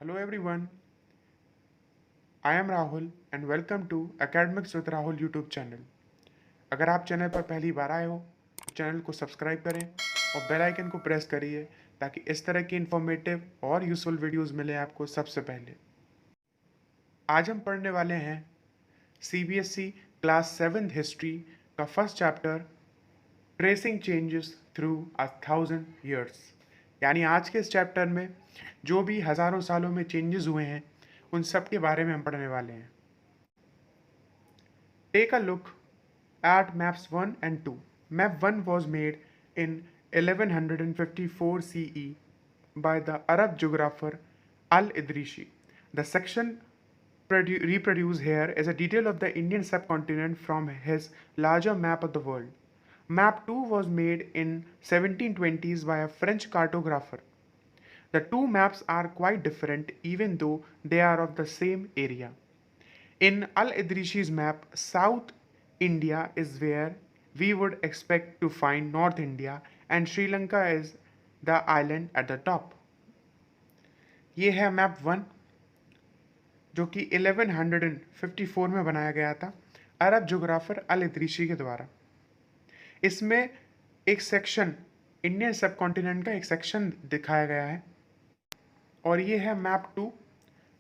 Hello everyone, I am Rahul and welcome to Academics with Rahul YouTube channel. अगर आप channel पर पहली बार आए हो तो चैनल को सब्सक्राइब करें और बेल आइकन को प्रेस करिए ताकि इस तरह की इन्फॉर्मेटिव और यूजफुल वीडियोस मिले आपको सबसे पहले। आज हम पढ़ने वाले हैं CBSE क्लास 7th हिस्ट्री का first chapter tracing changes through 1000 years। यानी आज के इस चैप्टर में जो भी हज़ारों सालों में चेंजेस हुए हैं उन सब के बारे में हम पढ़ने वाले हैं। Take a look at maps 1 and 2. Map 1 was made in 1154 CE by the Arab geographer Al-Idrishi. The section reproduced here is a detail of the Indian subcontinent from his larger map of the world. Map 2 was made in 1720s by a French cartographer. The two maps are quite different even though they are of the same area. In Al-Idrishi's map, South India is where we would expect to find North India and Sri Lanka is the island at the top. ये है map 1 जो कि 1154 में बनाया गया था अरब geographer अल इदरीशी के द्वारा। इसमें एक सेक्शन इंडियन सब कॉन्टिनेंट का एक सेक्शन दिखाया गया है और ये है मैप 2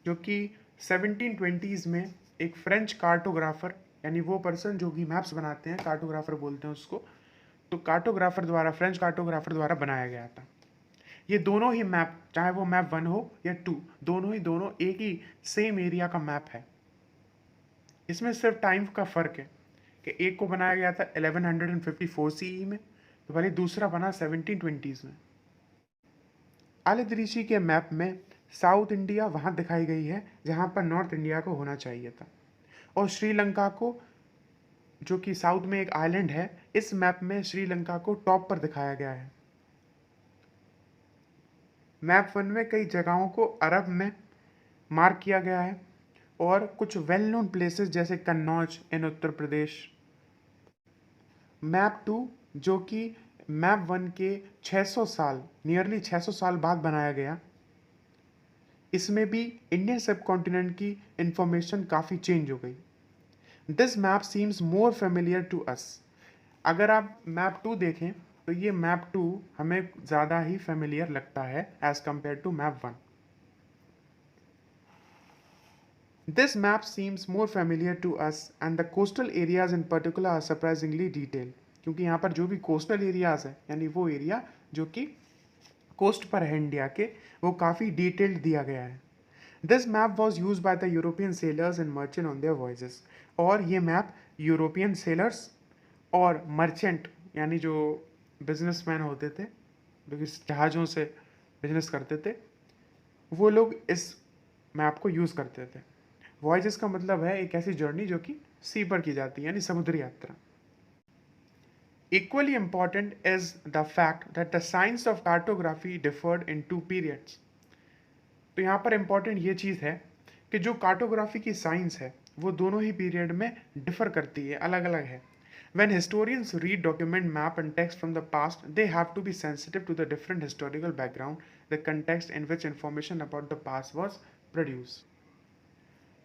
जो कि 1720s में एक फ्रेंच कार्टोग्राफर यानी वो पर्सन जो कि मैप्स बनाते हैं कार्टोग्राफर बोलते हैं उसको, तो कार्टोग्राफर द्वारा फ्रेंच कार्टोग्राफर द्वारा बनाया गया था। ये दोनों ही मैप चाहे वो मैप 1 हो या 2 दोनों एक ही सेम एरिया का मैप है। इसमें सिर्फ टाइम का फ़र्क है कि एक को बनाया गया था 1154 CE में तो भले दूसरा बना 1720s में। अल इदरीशी के मैप में साउथ इंडिया वहाँ दिखाई गई है जहाँ पर नॉर्थ इंडिया को होना चाहिए था और श्रीलंका को जो कि साउथ में एक आइलैंड है इस मैप में श्रीलंका को टॉप पर दिखाया गया है। मैप 1 में कई जगहों को अरब में मार्क किया गया है और कुछ वेल नोन प्लेसेस जैसे कन्नौज इन उत्तर प्रदेश। मैप 2 जो कि मैप 1 के 600 साल नियरली 600 साल बाद बनाया गया, इसमें भी इंडियन सब कॉन्टिनेंट की इंफॉर्मेशन काफ़ी चेंज हो गई। This map seems more familiar to us. अगर आप मैप 2 देखें तो ये मैप 2 हमें ज़्यादा ही फेमिलियर लगता है as compare to map 1। This map seems more familiar to us and the coastal areas in particular are surprisingly detail, क्योंकि यहाँ पर जो भी कोस्टल एरियाज है यानी वो एरिया जो कि कोस्ट पर है इंडिया के, वो काफ़ी डिटेल्ड दिया गया है। This map was use by the European sellers and merchant on their voyages. और ये मैप यूरोपियन सेलर्स और मर्चेंट यानी जो बिजनेसमैन होते थे जो कि जहाज़ों से बिजनेस करते थे वो लोग इस मैप को यूज़ करते थे। वॉयजेस का मतलब है एक ऐसी जर्नी जो कि सी पर की जाती है यानी समुद्री यात्रा। Equally important is the fact that the science of cartography differed in two periods. तो यहाँ पर इम्पॉर्टेंट ये चीज़ है कि जो कार्टोग्राफी की साइंस है वो दोनों ही पीरियड में डिफर करती है, अलग अलग है। When historians read document, map and text from the past, they have to be sensitive to the different historical background, the context in which information about the past was produced.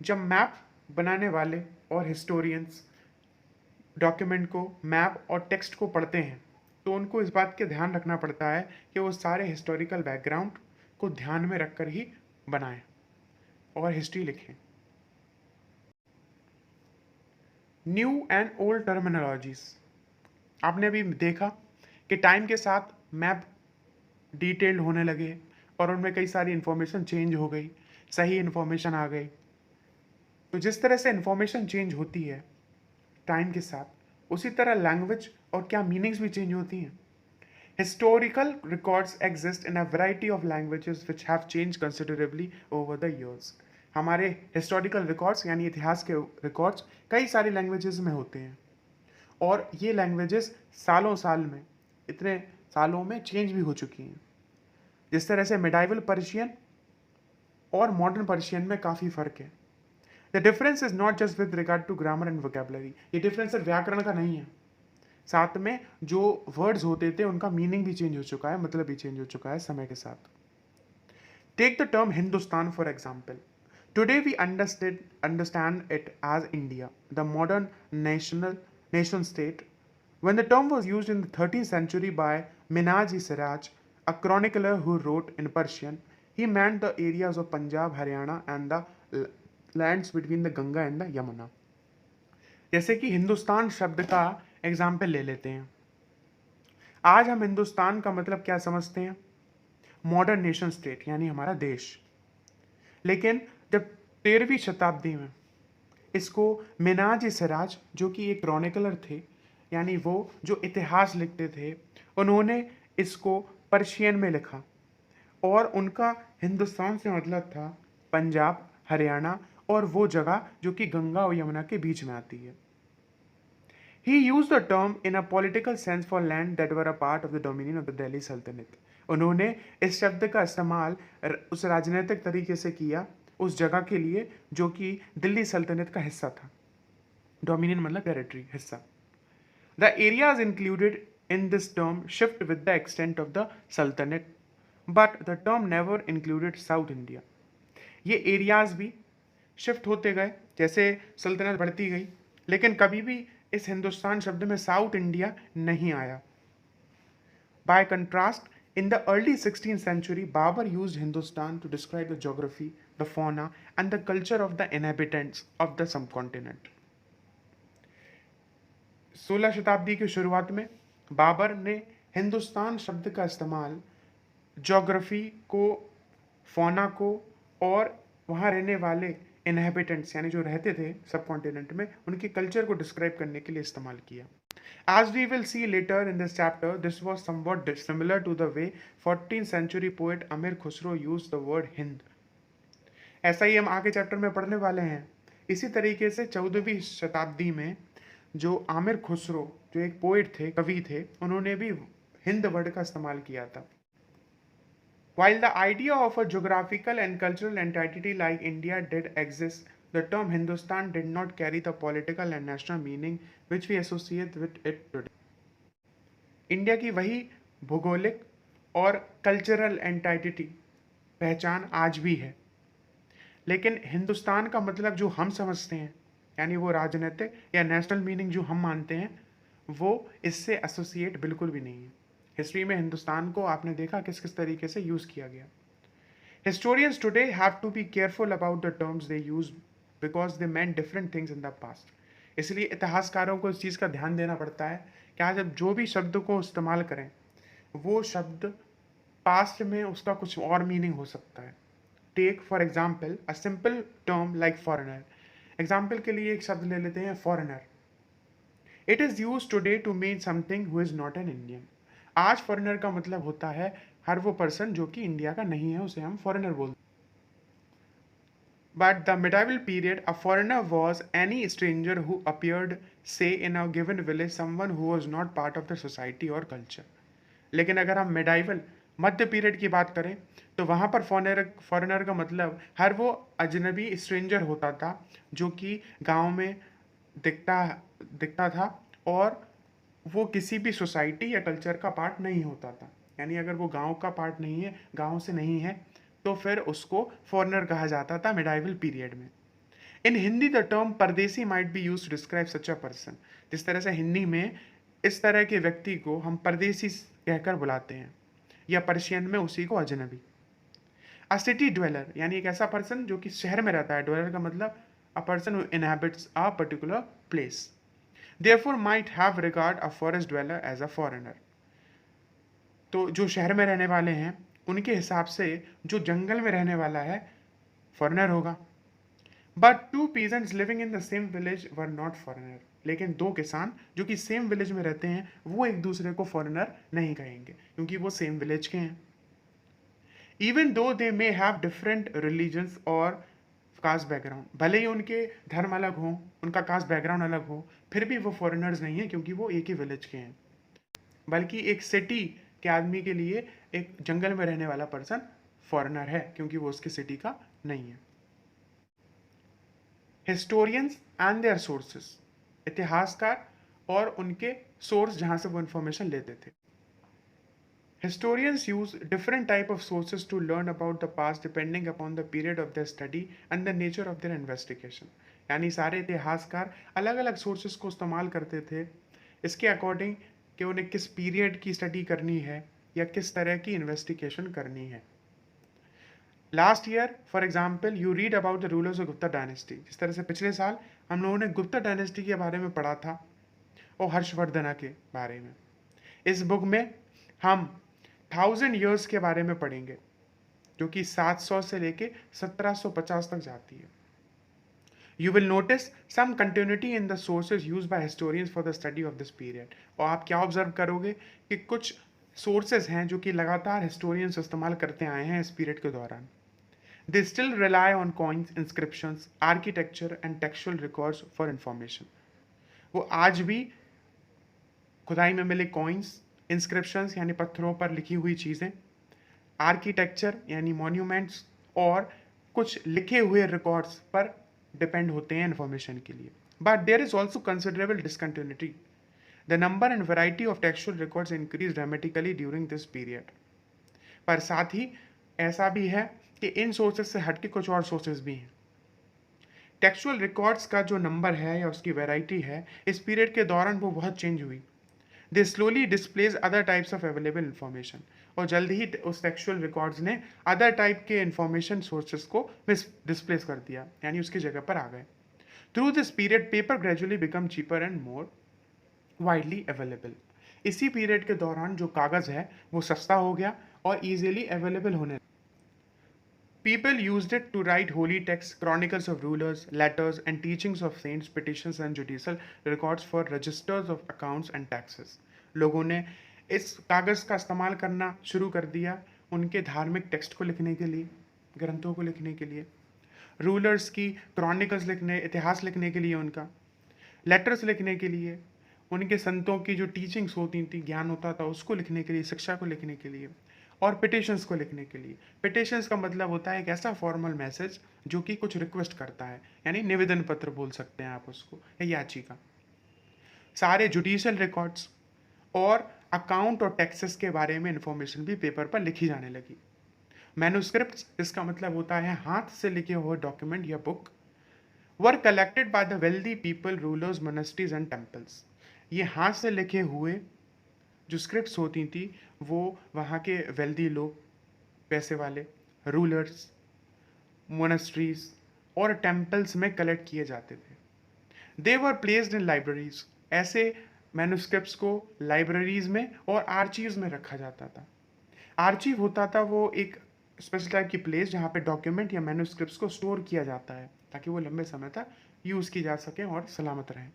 जब map बनाने वाले और historians document को map और text को पढ़ते हैं तो उनको इस बात के ध्यान रखना पड़ता है कि वो सारे हिस्टोरिकल बैकग्राउंड को ध्यान में रखकर ही बनाएं और हिस्ट्री लिखें। न्यू एंड ओल्ड टर्मिनोलॉजीज, आपने अभी देखा कि टाइम के साथ मैप डिटेल्ड होने लगे और उनमें कई सारी इन्फॉर्मेशन चेंज हो गई, सही इन्फॉर्मेशन आ गई। तो जिस तरह से इन्फॉर्मेशन चेंज होती है टाइम के साथ उसी तरह लैंग्वेज और क्या मीनिंग्स भी चेंज होती हैं। Historical records exist in a variety of languages which have change considerably over the years. हमारे हिस्टोरिकल रिकॉर्ड्स यानी इतिहास के रिकॉर्ड्स कई सारी लैंग्वेजेस में होते हैं और ये लैंग्वेजेस सालों साल में इतने सालों में चेंज भी हो चुकी हैं। जिस तरह से मिडाइवल पर्शियन और मॉडर्न पर्शियन में काफ़ी फ़र्क है। The difference is not just with regard to grammar and vocabulary. ये डिफरेंस सिर्फ व्याकरण का नहीं है, साथ में जो वर्ड्स होते थे उनका मीनिंग भी चेंज हो चुका है, मतलब भी चेंज हो चुका है समय के साथ। Take the term Hindustan for example. Today we understand it as India, the modern nation state. When the term was used in the 13th century by Minhaj-e-Siraj, a chronicler who wrote in Persian, he meant the areas of Punjab, Haryana and the lands between the Ganga and the Yamuna. जैसे कि हिंदुस्तान शब्द का example ले लेते हैं। आज हम हिंदुस्तान का मतलब क्या समझते हैं? मॉडर्न नेशन स्टेट, यानी हमारा देश। लेकिन जब 13वीं शताब्दी में इसको मिनाज-ए-सिराज, जो कि एक क्रॉनिकलर थे, यानी वो जो इतिहास लिखते थे, उन्होंने इसको पर्शियन में लिखा और उनका हिंदुस्तान से मतलब था पंजाब, हरियाणा और वो जगह जो कि गंगा और यमुना के बीच में आती है। He used the term in a political sense for land that were a part of the dominion of the Delhi Sultanate. उन्होंने इस शब्द का इस्तेमाल उस राजनीतिक तरीके से किया उस जगह के लिए जो कि दिल्ली सल्तनत का हिस्सा था। डोमिनियन मतलब टेरिटरी, हिस्सा। The areas included in this term shift with the extent of the Sultanate, but the term never included South India. ये एरियाज भी शिफ्ट होते गए जैसे सल्तनत बढ़ती गई, लेकिन कभी भी इस हिंदुस्तान शब्द में साउथ इंडिया नहीं आया। By contrast, in the early 16th century, Babur used Hindustan to describe the geography, the fauna, and the culture of the inhabitants of the subcontinent. 16 शताब्दी की शुरुआत में बाबर ने हिंदुस्तान शब्द का इस्तेमाल ज्योग्राफी को, फौना को और वहाँ रहने वाले इनहेबिटेंट्स यानी जो रहते थे सब कॉन्टिनेंट में, उनके कल्चर को डिस्क्राइब करने के लिए इस्तेमाल किया। As we will see later in this chapter, this was somewhat similar to the way 14th century poet Amir Khusro used the word Hind. ऐसा ही हम आगे चैप्टर में पढ़ने वाले हैं। इसी तरीके से 14वीं शताब्दी में जो आमिर खुसरो, जो एक पोइट थे, कवि थे, उन्होंने भी हिंद वर्ड का इस्तेमाल किया था। While the idea of a geographical and cultural entity like India did exist, the term Hindustan did not carry the political and national meaning which we associate with it today. India की वही भूगोलिक और cultural entity पहचान आज भी है, लेकिन हिंदुस्तान का मतलब जो हम समझते हैं, यानी वो राजनीतिक या नेशनल मीनिंग जो हम मानते हैं, वो इससे एसोसिएट बिल्कुल भी नहीं है। हिस्ट्री में हिंदुस्तान को आपने देखा किस किस तरीके से यूज़ किया गया। Historians today have to be careful about the terms they use because they meant different things in the past. इसलिए इतिहासकारों को इस चीज़ का ध्यान देना पड़ता है कि आज जब जो भी शब्द को इस्तेमाल करें, वो शब्द पास्ट में उसका कुछ और मीनिंग हो सकता है। Take for example a simple term like foreigner. Example के लिए एक शब्द ले लेते हैं foreigner. It is use today to mean something who is not an Indian. आज फॉरेनर का मतलब होता है हर वो पर्सन जो कि इंडिया का नहीं है, उसे हम फॉरेनर बोलते हैं। But the medieval period, a foreigner was any stranger who appeared, say, in a given village, someone who was not part of the society or culture. लेकिन अगर हम मेडाइवल मध्य पीरियड की बात करें तो वहाँ पर फॉरेनर का मतलब हर वो अजनबी स्ट्रेंजर होता था जो कि गांव में दिखता था और वो किसी भी सोसाइटी या कल्चर का पार्ट नहीं होता था। यानी अगर वो गांव का पार्ट नहीं है, गांव से नहीं है, तो फिर उसको फॉरेनर कहा जाता था मेडाइवल पीरियड में। In Hindi the term pardesi might be used to describe such a person. जिस तरह से हिंदी में इस तरह के व्यक्ति को हम परदेसी कहकर बुलाते हैं, या पर्शियन में उसी को अजनबी। अ सिटी ड्वेलर यानी एक ऐसा पर्सन जो कि शहर में रहता है। ड्वेलर का मतलब a person who inhabits a particular place. Therefore might have regard a forest dweller as a foreigner. तो जो शहर में रहने वाले हैं उनके हिसाब से जो जंगल में रहने वाला है फॉरेनर होगा। But two peasants living in the same village were not foreigner. लेकिन दो किसान जो कि सेम विलेज में रहते हैं वो एक दूसरे को फॉरेनर नहीं कहेंगे क्योंकि वो सेम विलेज के हैं। Even though they may have different religions और कास्ट बैकग्राउंड, भले ही उनके धर्म अलग हो, उनका कास्ट बैकग्राउंड अलग हो, फिर भी वो फॉरेनर्स नहीं है क्योंकि वो एक ही विलेज के हैं। बल्कि एक सिटी के आदमी के लिए एक जंगल में रहने वाला पर्सन फॉरेनर है क्योंकि वो उसकी सिटी का नहीं है। हिस्टोरियंस एंड देयर सोर्सेस, इतिहासकार और उनके सोर्स जहां से वो इंफॉर्मेशन लेते थे। Historians use different type of sources to learn about the past depending upon the period of their study and the nature of their investigation. यानी सारे इतिहासकार अलग अलग सोर्सेस को इस्तेमाल करते थे इसके अकॉर्डिंग कि उन्हें किस पीरियड की स्टडी करनी है या किस तरह की इन्वेस्टिगेशन करनी है. Last year for example you read about the rulers of Gupta dynasty. जिस तरह से पिछले साल हम लोगों ने गुप्ता डायनेस्टी के बारे में पढ़ा था और हर्षवर्धना के बारे में. इस बुक में हम 1000 ईयर्स के बारे में पढ़ेंगे जो कि 700 से लेके 1750 तक जाती है. You will notice some continuity in the sources used by historians for the study of this period. और आप क्या ऑब्जर्व करोगे कि कुछ सोर्सेज हैं जो कि लगातार हिस्टोरियंस इस्तेमाल करते आए हैं इस पीरियड के दौरान. They still rely on coins, inscriptions, architecture and textual records for information. वो आज भी खुदाई में मिले कॉइन्स, इंस्क्रिप्शंस यानी पत्थरों पर लिखी हुई चीज़ें, आर्किटेक्चर यानी मॉन्यूमेंट्स और कुछ लिखे हुए रिकॉर्ड्स पर डिपेंड होते हैं इन्फॉर्मेशन के लिए. But there is also considerable discontinuity. The number and variety of textual records increase dramatically during this period. पर साथ ही ऐसा भी है कि इन सोर्सेज से हटके कुछ और सोर्सेज भी हैं. टेक्सचुअल रिकॉर्ड्स का जो नंबर है या उसकी वैरायटी है इस पीरियड के दौरान वो बहुत चेंज हुई. They slowly displays other types of available information. और जल्द ही उस टेक्सचुअल रिकॉर्ड्स ने अदर टाइप के इन्फॉर्मेशन सोर्सेज को डिस्प्लेस कर दिया यानी उसकी जगह पर आ गए. Through this period paper gradually become cheaper and more widely available. इसी पीरियड के दौरान जो कागज़ है वो सस्ता हो गया और ईजिली अवेलेबल होने. People used it to write holy texts, chronicles of rulers, letters, and teachings of saints, petitions, and judicial records for registers of accounts and taxes. लोगों ने इस कागज़ का इस्तेमाल करना शुरू कर दिया उनके धार्मिक टेक्स्ट को लिखने के लिए, ग्रंथों को लिखने के लिए, रूलर्स की क्रॉनिकल्स लिखने, इतिहास लिखने के लिए, उनका लेटर्स लिखने के लिए, उनके संतों की जो टीचिंग्स होती थी, ज्ञान होता था उसको लिखने के लिए, शिक्षा को लिखने के लिए, और पिटिशंस को लिखने के लिए. पिटिशंस का मतलब होता है एक ऐसा फॉर्मल मैसेज जो कि कुछ रिक्वेस्ट करता है यानी निवेदन पत्र बोल सकते हैं आप उसको या याचिका. सारे जुडिशियल रिकॉर्ड्स और अकाउंट और टैक्सेस के बारे में इंफॉर्मेशन भी पेपर पर लिखी जाने लगी. मैन्युस्क्रिप्ट्स इसका मतलब होता है हाथ से लिखे हुए डॉक्यूमेंट या book were collected by the wealthy people, rulers, monasteries and temples. ये हाथ से लिखे हुए जो स्क्रिप्ट्स होती थी वो वहाँ के वेल्दी लोग, पैसे वाले, रूलर्स, मोनेस्ट्रीज और टेम्पल्स में कलेक्ट किए जाते थे. दे वर प्लेस्ड इन लाइब्रेरीज. ऐसे मैन्युस्क्रिप्ट्स को लाइब्रेरीज में और आर्चीव्स में रखा जाता था. आर्चीव होता था वो एक स्पेशल टाइप की प्लेस जहाँ पे डॉक्यूमेंट या मैन्युस्क्रिप्ट्स को स्टोर किया जाता है ताकि वो लंबे समय तक यूज़ की जा सकें और सलामत रहें.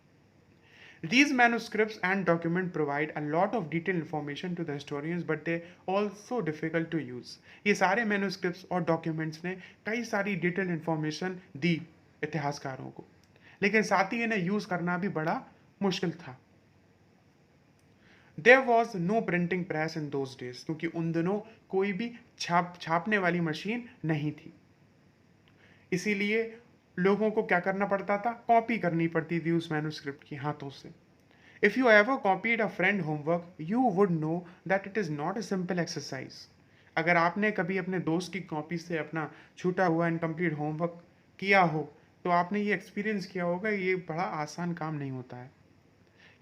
These manuscripts and documents provide a lot of detailed information to the historians, but they also difficult to use. ये सारे manuscripts और documents ने कई सारी detailed information दी इतिहासकारों को, लेकिन साथ ही इन्हें यूज़ करना भी बड़ा मुश्किल था. There was no printing press in those days, क्योंकि उन दिनों कोई भी छापने वाली मशीन नहीं थी. इसीलिए लोगों को क्या करना पड़ता था, कॉपी करनी पड़ती थी उस मैन्युस्क्रिप्ट की हाथों से. If you ever copied a friend homework, you would know that it is not a simple exercise. अगर आपने कभी अपने दोस्त की कॉपी से अपना छूटा हुआ इनकम्प्लीट होमवर्क किया हो तो आपने ये एक्सपीरियंस किया होगा ये बड़ा आसान काम नहीं होता है,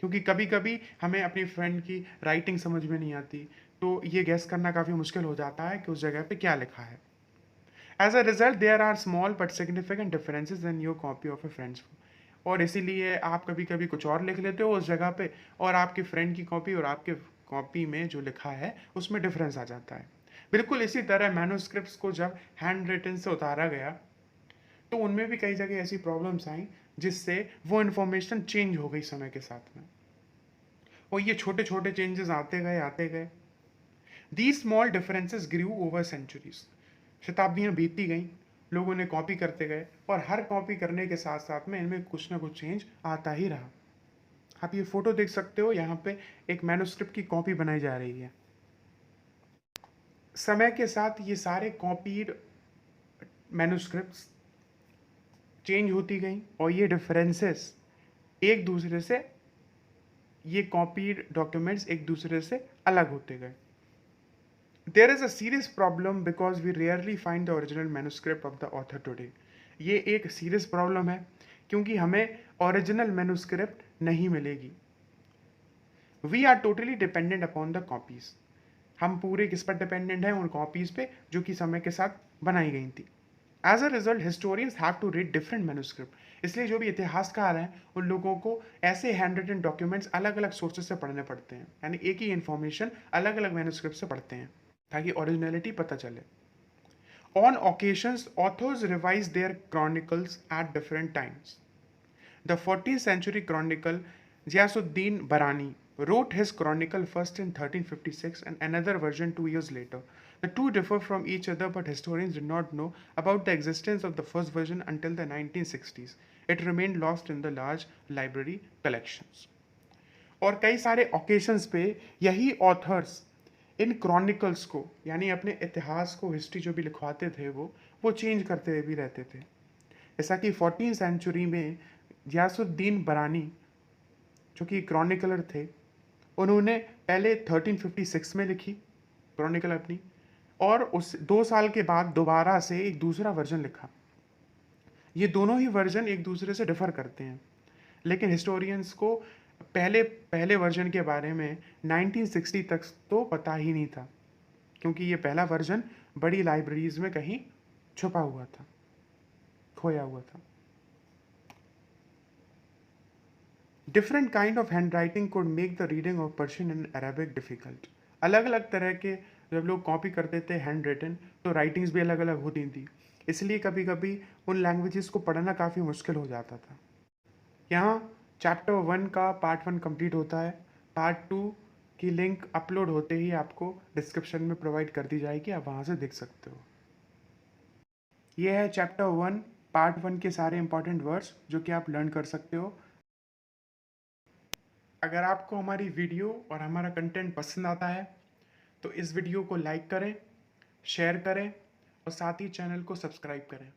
क्योंकि कभी कभी हमें अपनी फ्रेंड की राइटिंग समझ में नहीं आती तो ये गैस करना काफ़ी मुश्किल हो जाता है कि उस जगह पे क्या लिखा है. As a result, there are small but significant differences in your copy of a friend's book. और इसीलिए आप कभी कभी कुछ और लिख लेते हो उस जगह पे और आपकी फ्रेंड की कॉपी और आपके कॉपी में जो लिखा है उसमें डिफरेंस आ जाता है. बिल्कुल इसी तरह मैन्युस्क्रिप्ट्स को जब हैंड रिटन से उतारा गया तो उनमें भी कई जगह ऐसी प्रॉब्लम्स आई जिससे वो इन्फॉर्मेशन चेंज हो गई समय के साथ में, और ये छोटे छोटे चेंजेस आते गए. These small differences grew over centuries. शताब्दियाँ बीतती गईं, लोगों ने कॉपी करते गए और हर कॉपी करने के साथ साथ में इनमें कुछ ना कुछ चेंज आता ही रहा. आप ये फोटो देख सकते हो, यहाँ पे एक मैन्युस्क्रिप्ट की कॉपी बनाई जा रही है. समय के साथ ये सारे कॉपीड मैन्युस्क्रिप्ट्स चेंज होती गई और ये डिफरेंसेस एक दूसरे से, ये कॉपीड डॉक्यूमेंट्स एक दूसरे से अलग होते गए. There is a serious problem because we rarely find the original manuscript of the author today. ये एक सीरियस प्रॉब्लम है क्योंकि हमें ओरिजिनल मैन्युस्क्रिप्ट नहीं मिलेगी. We are totally dependent upon the copies. हम पूरे किस पर डिपेंडेंट हैं? उन कॉपीज पे जो कि समय के साथ बनाई गई थी. As a result historians have to read different manuscript. इसलिए जो भी इतिहासकार हैं उन लोगों को ऐसे हैंड रिटन डॉक्यूमेंट्स अलग अलग सोर्सेज से पढ़ने पड़ते हैं, यानी एक ही इन्फॉर्मेशन अलग अलग मैन्युस्क्रिप्ट से पढ़ते हैं ताकि ओरिजिनलिटी पता चले. On occasions, authors revise their chronicles at different times. The 14th century chronicle, Ghiyasuddin Barani, wrote his chronicle first in 1356 and another version 2 years later. The two differ from each other, but historians did not know about the existence of the first version until the 1960s. It remained lost in the large library collections. और कई सारे occasions पे यही authors इन chronicles को, यानी अपने इतिहास को, हिस्ट्री जो भी लिखवाते थे वो चेंज करते भी रहते थे. जैसा कि 14th सेंचुरी में गियासुद्दीन बरानी जो कि क्रॉनिकलर थे, उन्होंने पहले 1356 में लिखी क्रॉनिकल अपनी, और उस 2 साल के बाद दोबारा से एक दूसरा वर्जन लिखा. ये दोनों ही वर्जन एक दूसरे से डिफर करते हैं, लेकिन हिस्टोरियंस को पहले पहले वर्जन के बारे में 1960 तक तो पता ही नहीं था, क्योंकि ये पहला वर्जन बड़ी लाइब्रेरीज में कहीं छुपा हुआ था, खोया हुआ था. Different kind of hand writing could make the reading of Persian and Arabic difficult. अलग अलग तरह के जब लोग कॉपी करते थे हैंड रिटन, तो राइटिंग्स भी अलग अलग होती थी, इसलिए कभी कभी उन लैंग्वेजेस को पढ़ना काफ़ी मुश्किल हो जाता था. यहाँ चैप्टर 1 का पार्ट 1 कंप्लीट होता है. पार्ट 2 की लिंक अपलोड होते ही आपको डिस्क्रिप्शन में प्रोवाइड कर दी जाएगी, आप वहाँ से देख सकते हो. ये है चैप्टर 1 पार्ट 1 के सारे इंपॉर्टेंट वर्ड्स जो कि आप लर्न कर सकते हो. अगर आपको हमारी वीडियो और हमारा कंटेंट पसंद आता है तो इस वीडियो को लाइक करें, शेयर करें और साथ ही चैनल को सब्सक्राइब करें.